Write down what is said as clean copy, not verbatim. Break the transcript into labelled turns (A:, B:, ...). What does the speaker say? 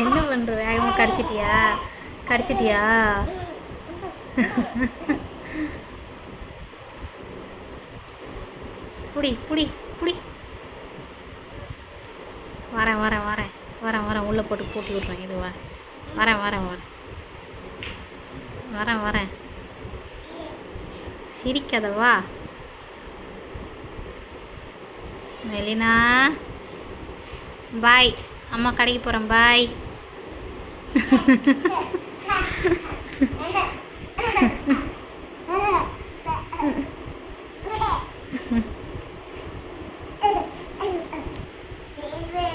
A: என்ன பண்ணுற? வேகமாக கடிச்சிட்டியா? கடிச்சிட்டியா? புடி புடி புடி. வரேன் வரேன் வரேன் வரேன் வரேன். உள்ளே போட்டு பூட்டி விட்றேன். இது வரேன் வரேன் வரேன் வரேன் வரேன். சிரிக்காதவா மெலினா. பாய். அம்மா கடைக்கு போகிறேன். பாய்.